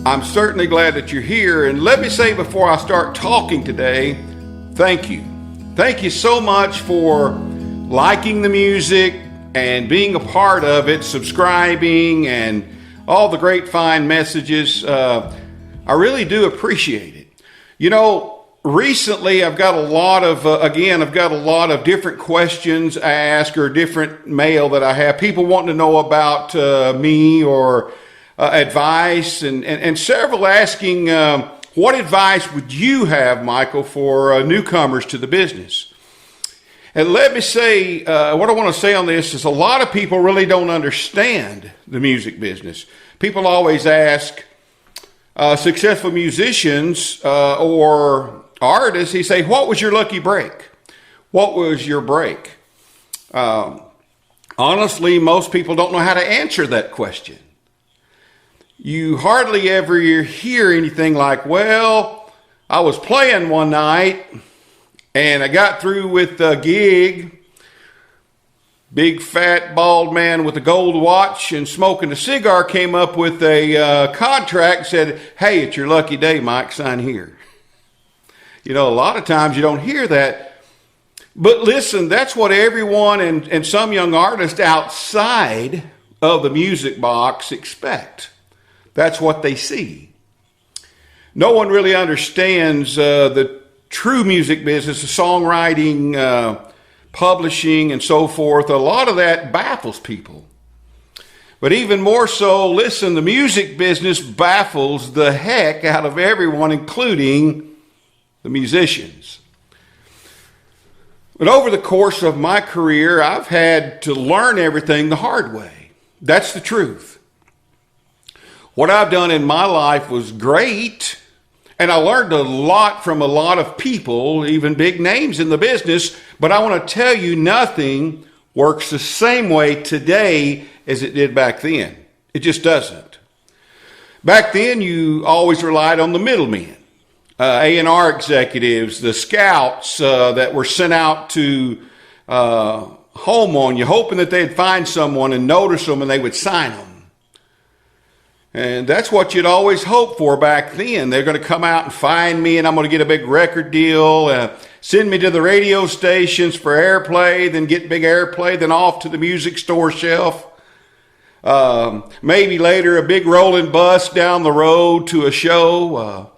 I'm certainly glad that you're here. And let me say before I start talking today, thank you. Thank you so much for liking the music and being a part of it, subscribing, and all the great fine messages. I really do appreciate it. You know, recently I've got a lot of different questions asked, or different mail that I have. People wanting to know about me, or advice, and several asking, what advice would you have, Michael, for newcomers to the business? And let me say, what I want to say on this is a lot of people really don't understand the music business. People always ask successful musicians or artists, he say, what was your lucky break? What was your break? Honestly, most people don't know how to answer that question. You hardly ever hear anything like, well, I was playing one night and I got through with a gig. Big fat bald man with a gold watch and smoking a cigar came up with a contract and said, hey, it's your lucky day, Mike, sign here. You know, a lot of times you don't hear that. But listen, that's what everyone and some young artists outside of the music box expect. That's what they see. No one really understands the true music business, the songwriting, publishing, and so forth. A lot of that baffles people. But even more so, listen, the music business baffles the heck out of everyone, including the musicians. But over the course of my career, I've had to learn everything the hard way. That's the truth. What I've done in my life was great, and I learned a lot from a lot of people, even big names in the business, but I want to tell you, nothing works the same way today as it did back then. It just doesn't. Back then, you always relied on the middlemen, A&R executives, the scouts that were sent out to home on you, hoping that they'd find someone and notice them and they would sign them. And that's what you'd always hope for back then. They're going to come out and find me, and I'm going to get a big record deal, send me to the radio stations for airplay, then get big airplay, then off to the music store shelf. Maybe later a big rolling bus down the road to a show.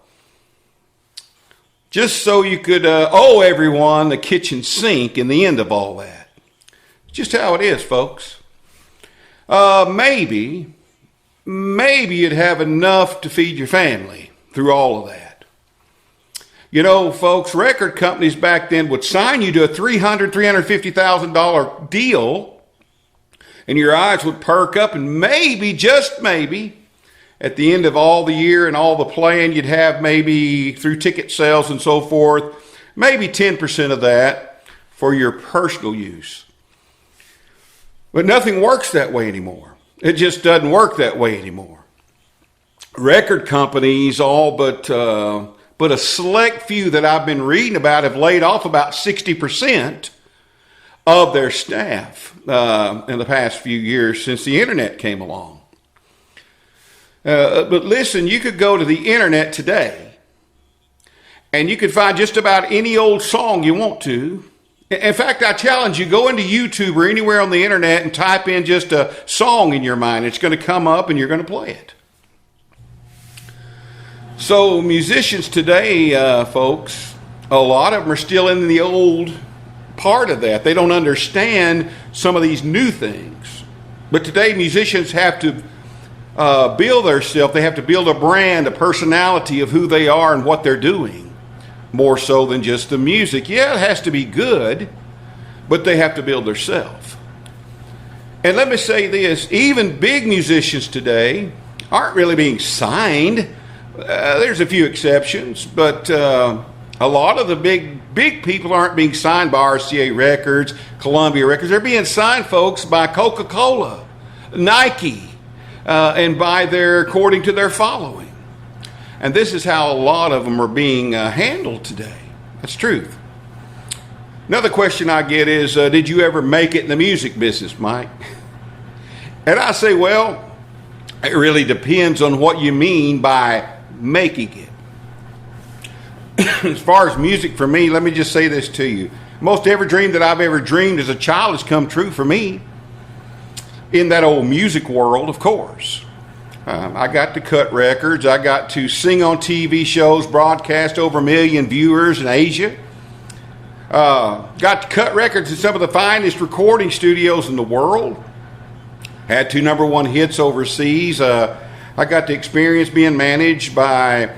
Just so you could owe everyone the kitchen sink in the end of all that. Just how it is, folks. Maybe you'd have enough to feed your family through all of that. You know, folks, record companies back then would sign you to a $300,000, $350,000 deal, and your eyes would perk up, and maybe, just maybe, at the end of all the year and all the playing, you'd have maybe through ticket sales and so forth, maybe 10% of that for your personal use. But nothing works that way anymore. It just doesn't work that way anymore. Record companies, all but a select few that I've been reading about, have laid off about 60% of their staff in the past few years since the internet came along. But listen, you could go to the internet today and you could find just about any old song you want to. In fact, I challenge you, go into YouTube or anywhere on the internet and type in just a song in your mind. It's going to come up and you're going to play it. So musicians today, folks, a lot of them are still in the old part of that. They don't understand some of these new things. But today musicians have to build themselves. They have to build a brand, a personality of who they are and what they're doing. More so than just the music. Yeah, it has to be good, but they have to build themselves. And let me say this, even big musicians today aren't really being signed. There's a few exceptions, but a lot of the big people aren't being signed by RCA Records, Columbia Records. They're being signed, folks, by Coca-Cola, Nike, and according to their following. And this is how a lot of them are being handled today. That's truth. Another question I get is, did you ever make it in the music business, Mike? And I say, well, It really depends on what you mean by making it. As far as music for me, let me just say this to you. Most every dream that I've ever dreamed as a child has come true for me. In that old music world, of course. I got to cut records. I got to sing on TV shows, broadcast over 1 million viewers in Asia. Got to cut records in some of the finest recording studios in the world. Had 2 #1 hits overseas. I got to experience being managed by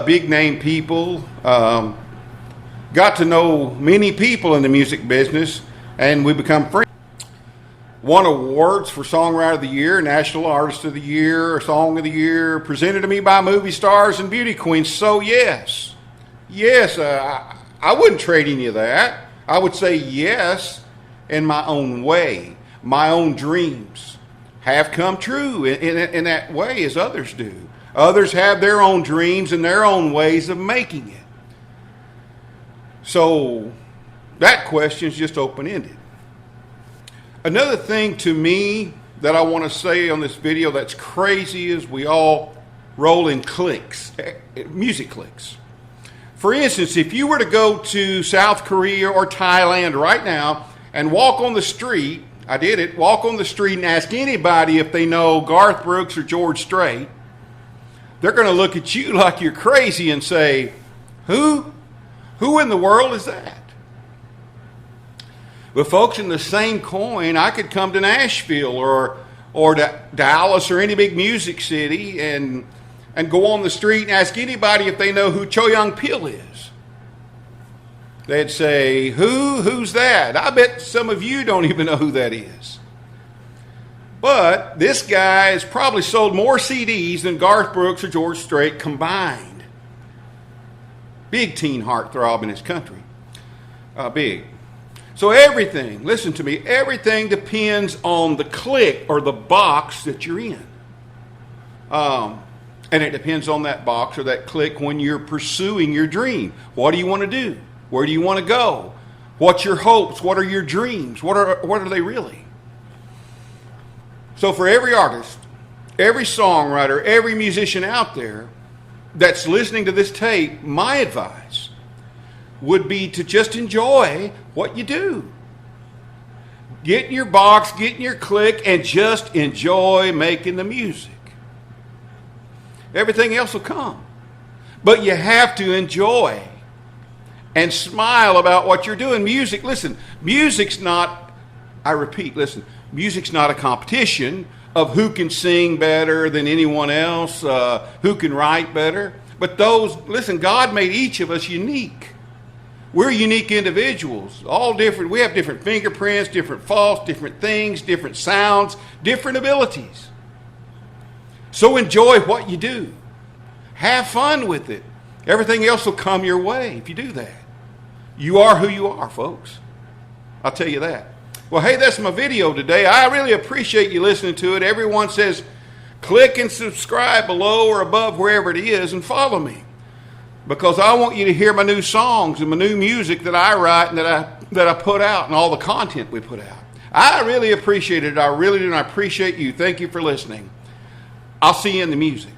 big name people. Got to know many people in the music business, and we become friends. Won awards for Songwriter of the Year, National Artist of the Year, Song of the Year, presented to me by movie stars and beauty queens. So yes, I wouldn't trade any of that. I would say yes in my own way. My own dreams have come true in that way as others do. Others have their own dreams and their own ways of making it. So that question is just open-ended. Another thing to me that I want to say on this video that's crazy is we all roll in cliques, music cliques. For instance, if you were to go to South Korea or Thailand right now and walk on the street, I did it, walk on the street and ask anybody if they know Garth Brooks or George Strait, they're going to look at you like you're crazy and say, who? Who in the world is that? But folks, in the same coin, I could come to Nashville or to Dallas or any big music city and go on the street and ask anybody if they know who Cho Young Pil is. They'd say, who's that? I bet some of you don't even know who that is. But this guy has probably sold more CDs than Garth Brooks or George Strait combined. Big teen heartthrob in his country. Big. So everything, listen to me, everything depends on the clique or the box that you're in. And it depends on that box or that clique when you're pursuing your dream. What do you want to do? Where do you want to go? What's your hopes? What are your dreams? What are they really? So for every artist, every songwriter, every musician out there that's listening to this tape, my advice would be to just enjoy what you do. Get in your box, get in your clique, and just enjoy making the music. Everything else will come. But you have to enjoy and smile about what you're doing. Music, listen, music's not, I repeat, listen, music's not a competition of who can sing better than anyone else, who can write better. But listen, God made each of us unique. We're unique individuals, all different. We have different fingerprints, different faults, different things, different sounds, different abilities. So enjoy what you do. Have fun with it. Everything else will come your way if you do that. You are who you are, folks. I'll tell you that. Well, hey, that's my video today. I really appreciate you listening to it. Everyone says click and subscribe below or above wherever it is and follow me. Because I want you to hear my new songs and my new music that I write and that I put out and all the content we put out. I really appreciate it. I really do. And I appreciate you. Thank you for listening. I'll see you in the music.